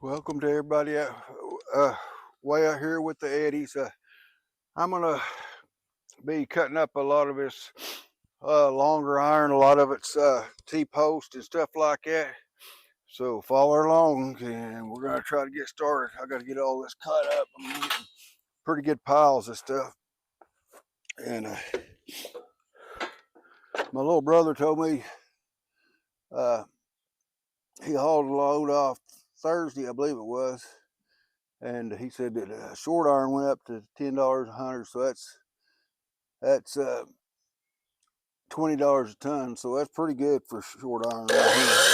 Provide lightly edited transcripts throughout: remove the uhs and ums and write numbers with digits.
Welcome to everybody out, way out here with the Eddies. I'm gonna be cutting up a lot of this longer iron, a lot of it's T-post and stuff like that. So follow along, and we're gonna try to get started. I got to get all this cut up. I'm getting pretty good piles of stuff, and my little brother told me he hauled a load off Thursday, I believe it was. And he said that short iron went up to $10 a hundred, so that's $20 a ton, so that's pretty good for short iron right here.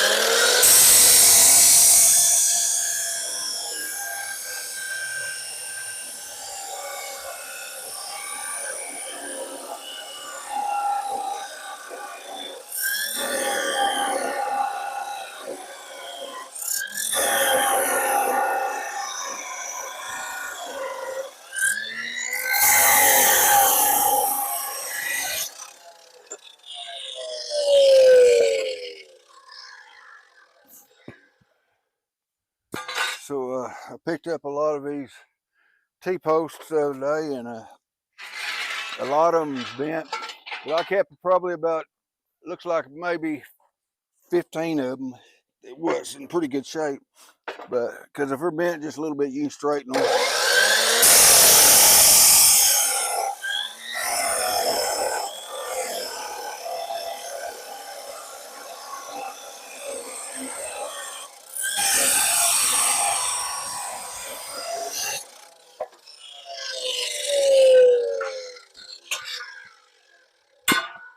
So I picked up a lot of these T-posts the other day, and a lot of them bent, but I kept probably about, looks like maybe 15 of them. It was in pretty good shape, but because if they're bent just a little bit, you can straighten them.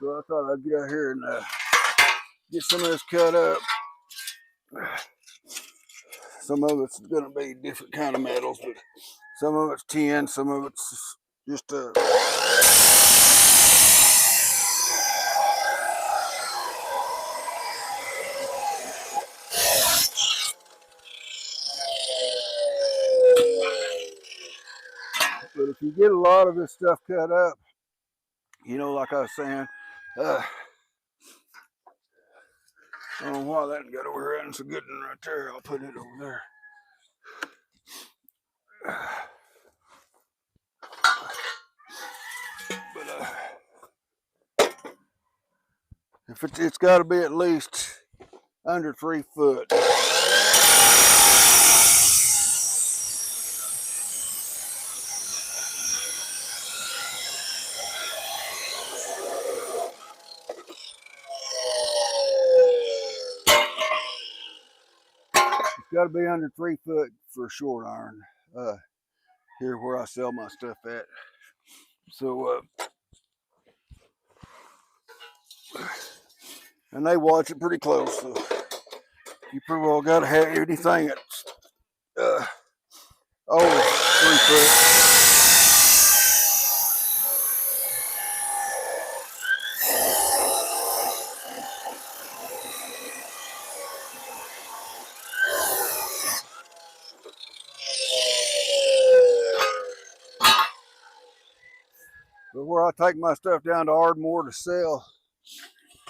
So I thought I'd get out here and get some of this cut up. Some of it's going to be different kind of metals, but some of it's tin, some of it's just but if you get a lot of this stuff cut up, you know, like I was saying, I don't know why that got over here. That's a good one right there. I'll put it over there. But if it's got to be at least under 3 foot. It's got to be under 3 foot for short iron. Here where I sell my stuff at. So and they watch it pretty close. So you pretty well got to have anything that's over 3 foot. But where I take my stuff down to Ardmore to sell,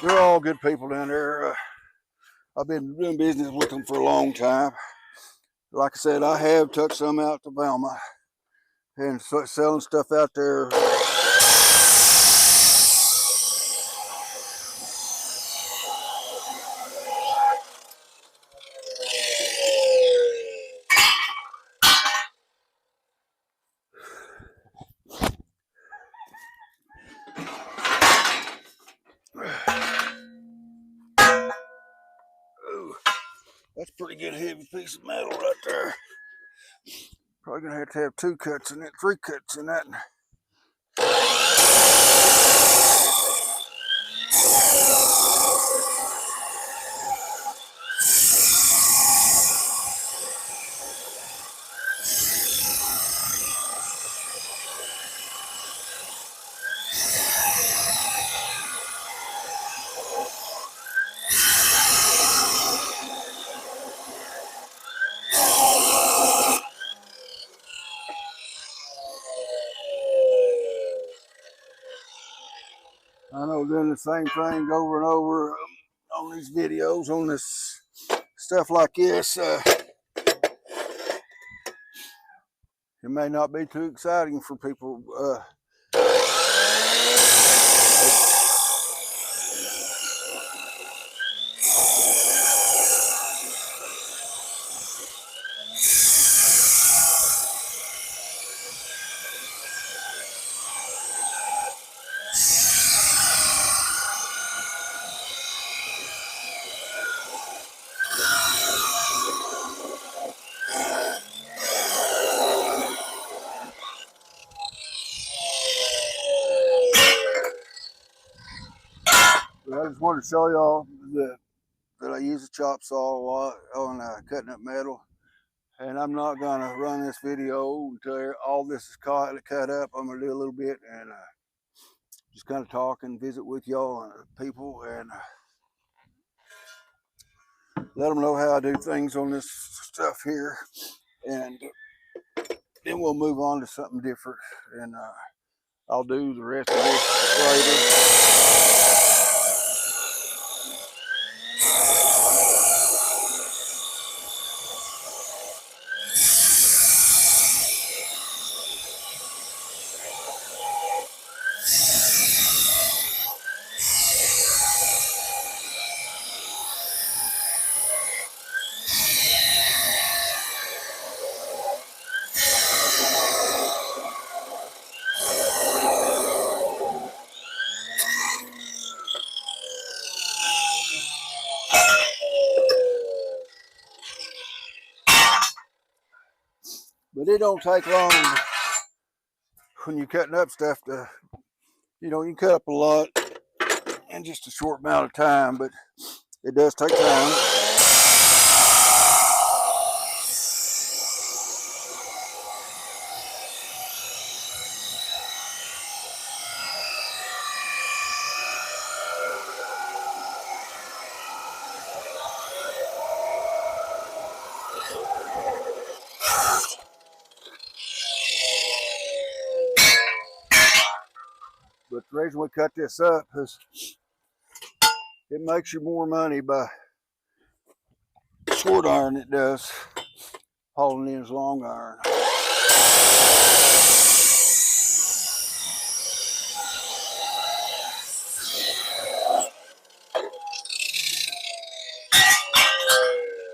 they're all good people down there. I've been doing business with them for a long time. Like I said, I have took some out to Velma and selling stuff out there. Ooh, that's a pretty good heavy piece of metal right there. Probably gonna have 2 cuts in it, 3 cuts in that. I know doing the same thing over and over on these videos, on this stuff like this. it may not be too exciting for people. I just wanted to show y'all that I use a chop saw a lot on cutting up metal. And I'm not gonna run this video until all this is cut up. I'm gonna do a little bit and just kind of talk and visit with y'all and people and let them know how I do things on this stuff here. And then we'll move on to something different. And I'll do the rest of this later. But it don't take long when you're cutting up stuff to, you know, you can cut up a lot in just a short amount of time, but it does take time. But the reason we cut this up is it makes you more money by short iron it does hauling in as long iron.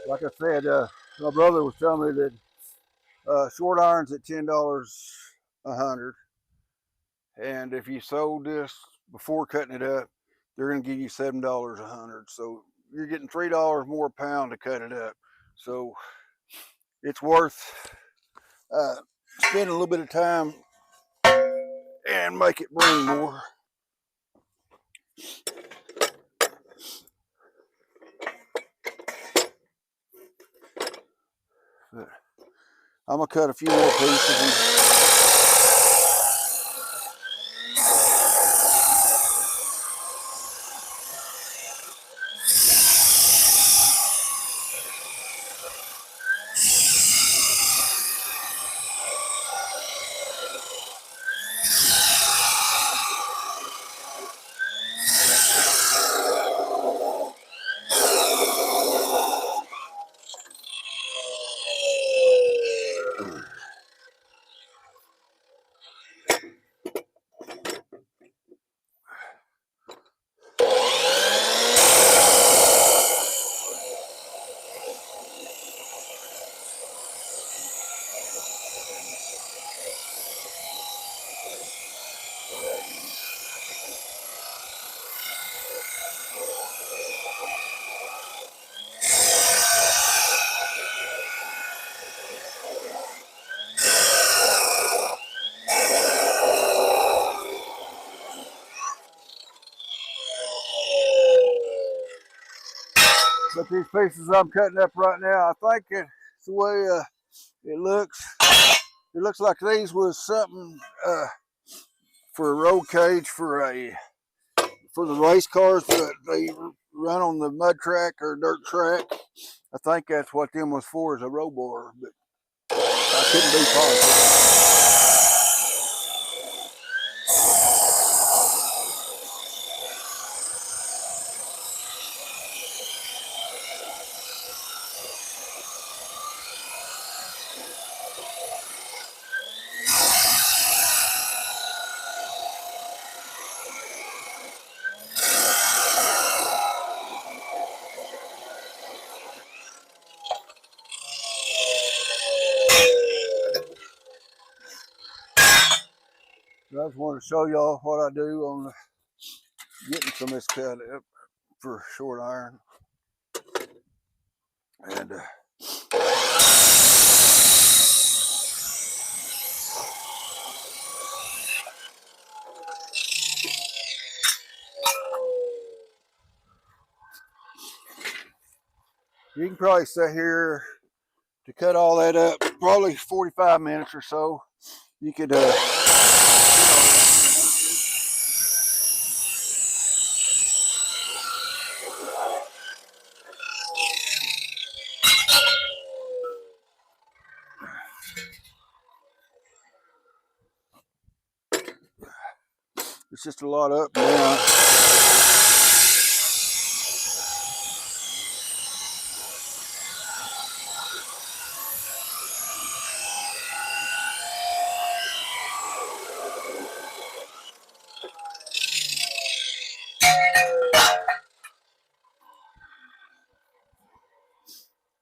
Like I said, my brother was telling me that short iron's at $10 a hundred, and if you sold this before cutting it up, they're going to give you $7 a hundred. So you're getting $3 more a pound to cut it up. So it's worth spending a little bit of time and make it bring more. But I'm gonna cut a few more pieces. But these pieces I'm cutting up right now, I think it's the way it looks. It looks like these was something for a roll cage for the race cars that they run on the mud track or dirt track. I think that's what them was for, as a roll bar, but I couldn't be positive. just wanted to show y'all what I do on getting some of this cut up for short iron. And you can probably sit here to cut all that up, probably 45 minutes or so. You could, it's just a lot up and down.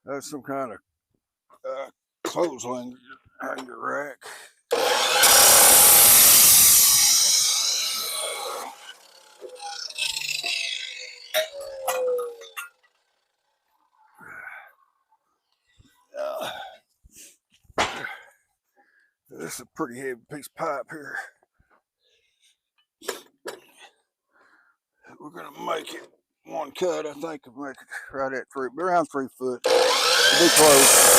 That's some kind of clothesline hanger rack. This is a pretty heavy piece of pipe here. We're gonna make it one cut. I think I'll make it right at around 3 foot. It'll be close.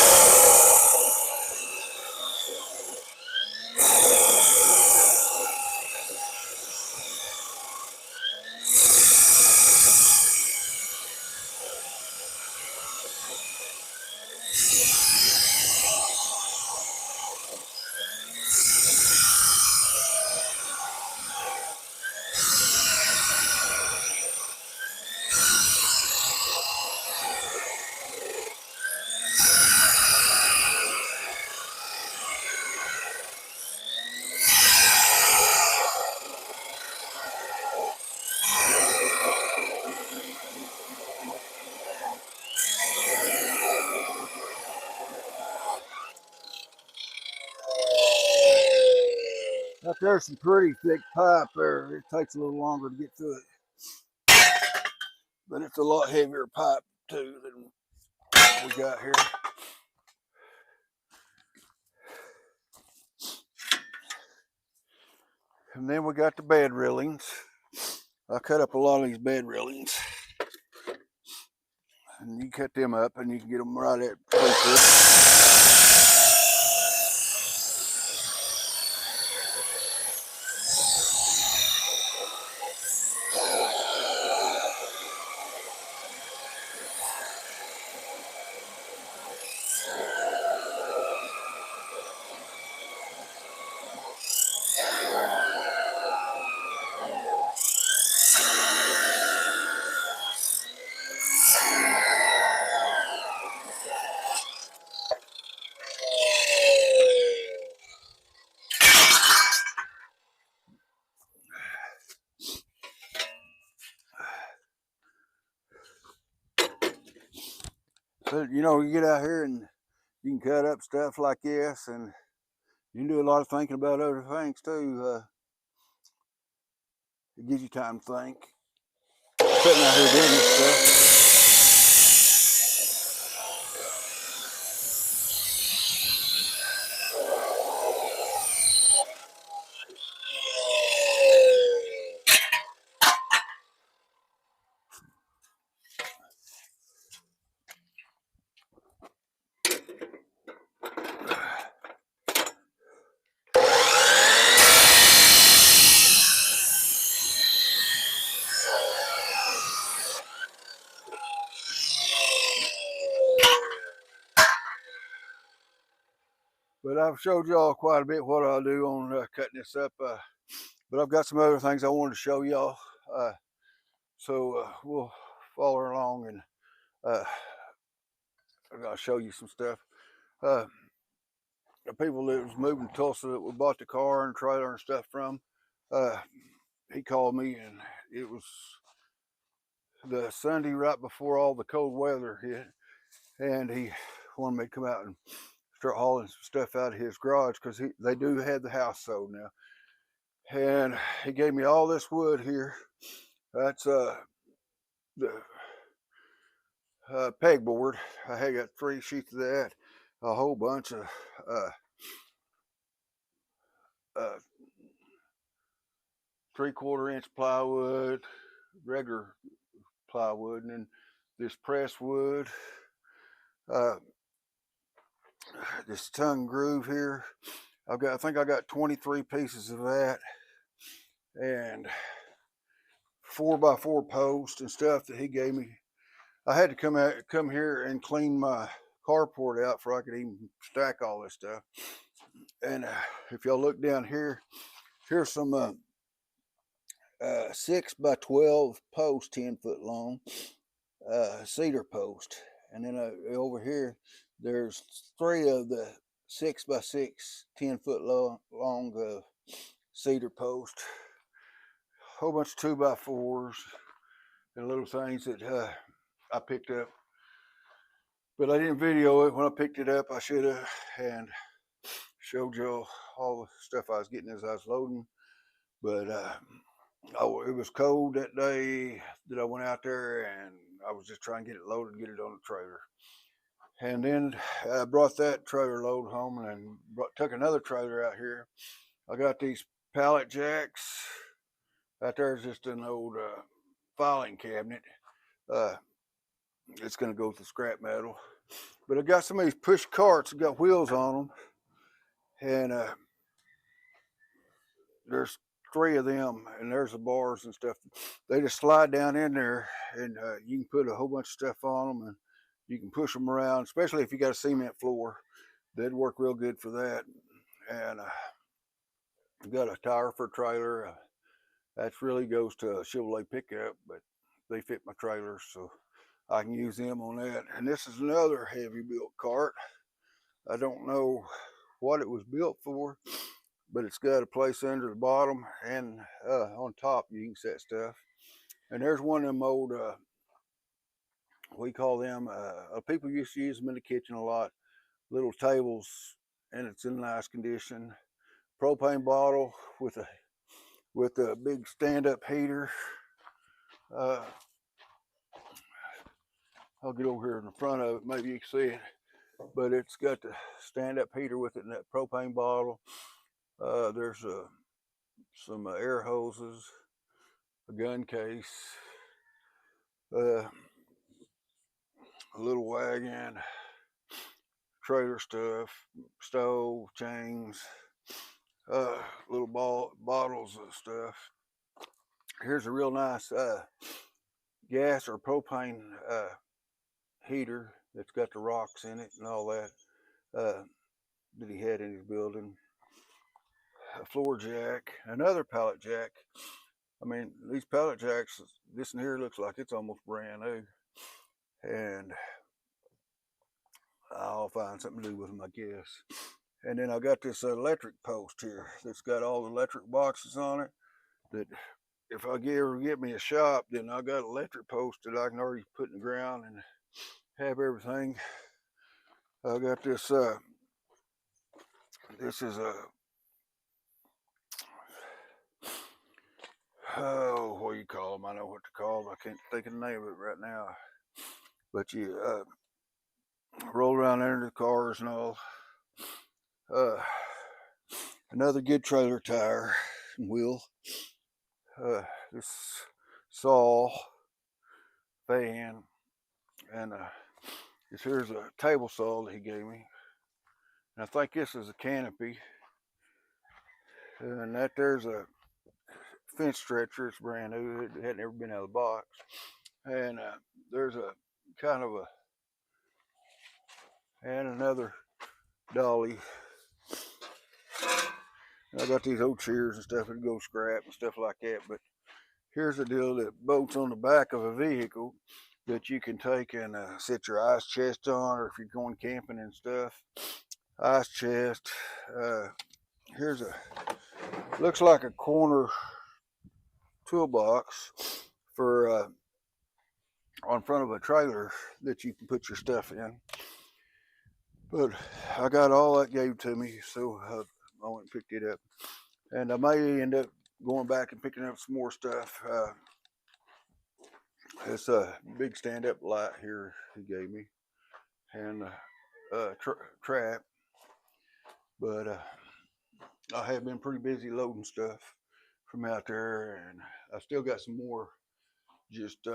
Out there's some pretty thick pipe there. It takes a little longer to get through it, but it's a lot heavier pipe too than we got here. And then we got the bed railings. I cut up a lot of these bed railings, and you cut them up and you can get them right at 3 foot. But you know, you get out here and you can cut up stuff like this, and you can do a lot of thinking about other things too. It gives you time to think. Sitting out here doing this stuff. But I've showed y'all quite a bit what I'll do on cutting this up. But I've got some other things I wanted to show y'all. So we'll follow along, and I'm gonna show you some stuff. The people that was moving to Tulsa that we bought the car and trailer and stuff from, he called me, and it was the Sunday right before all the cold weather hit, and he wanted me to come out and start hauling some stuff out of his garage because they do have the house sold now. And he gave me all this wood here. That's the pegboard. I had got 3 sheets of that, a whole bunch of uh, 3/4 inch plywood, regular plywood, and then this press wood, this tongue groove here. I think I got 23 pieces of that, and 4x4 post and stuff that he gave me. I had to come here and clean my carport out before I could even stack all this stuff. And if y'all look down here, here's some 6x12 post, 10-foot long, cedar post. And then over here, there's 3 of the 6x6, 10-foot long cedar post. A whole bunch of 2x4s and little things that I picked up. But I didn't video it. When I picked it up, I should have, and showed you all the stuff I was getting as I was loading. But it was cold that day that I went out there, and I was just trying to get it loaded and get it on the trailer. And then I brought that trailer load home and took another trailer out here. I got these pallet jacks. Out there's just an old filing cabinet. It's going to go with the scrap metal. But I got some of these push carts that got wheels on them. And there's 3 of them, and there's the bars and stuff. They just slide down in there, and you can put a whole bunch of stuff on them, and you can push them around, especially if you got a cement floor. They'd work real good for that. And I've got a tire for a trailer. That really goes to a Chevrolet pickup, but they fit my trailer, so I can use them on that. And this is another heavy built cart. I don't know what it was built for, but it's got a place under the bottom, and on top you can set stuff. And there's one of them old, we call them, people used to use them in the kitchen a lot, little tables, and it's in nice condition. Propane bottle with a big stand-up heater. I'll get over here in the front of it, maybe you can see it, but it's got the stand-up heater with it in that propane bottle. There's some air hoses, a gun case, a little wagon, trailer stuff, stove, chains, little bottles of stuff. Here's a real nice gas or propane heater that's got the rocks in it and all that that he had in his building. A floor jack, another pallet jack. I mean, these pallet jacks, this in here looks like it's almost brand new. And I'll find something to do with them, I guess. And then I got this electric post here that's got all the electric boxes on it, that if I ever get me a shop, then I got an electric post that I can already put in the ground and have everything. I got this, this is a, oh, what do you call them? I know what to call them. I can't think of the name of it right now. But you roll around under the cars and all. Another good trailer tire and wheel. This saw, fan, and here's a table saw that he gave me. And I think this is a canopy. And that there's a fence stretcher. It's brand new. It had never been out of the box. And there's a kind of and another dolly. And I got these old chairs and stuff that go scrap and stuff like that. But here's a deal that bolts on the back of a vehicle that you can take and set your ice chest on, or if you're going camping and stuff. Ice chest. Here's looks like a corner toolbox for on front of a trailer that you can put your stuff in. But I got all that gave to me, so I went and picked it up. and I may end up going back and picking up some more stuff. It's a big stand-up light here he gave me, and trap. But I have been pretty busy loading stuff from out there, and I still got some more just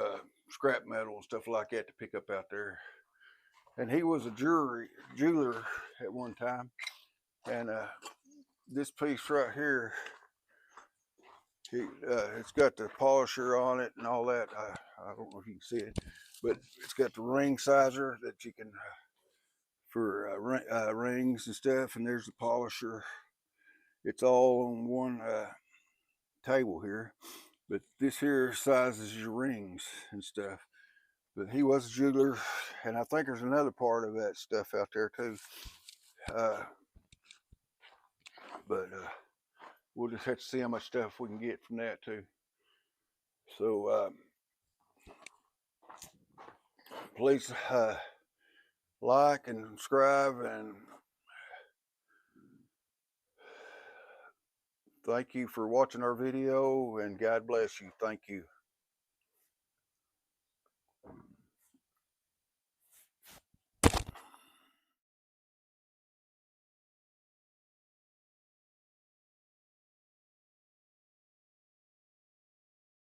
scrap metal and stuff like that to pick up out there. And he was a jeweler at one time, and this piece right here, it's got the polisher on it and all that. I don't know if you can see it, but it's got the ring sizer that you can for rings and stuff, and there's the polisher. It's all on one table here, but this here sizes your rings and stuff. But he was a jeweler, and I think there's another part of that stuff out there too. Uh, but we'll just have to see how much stuff we can get from that too. So please like and subscribe, and thank you for watching our video, and God bless you. Thank you.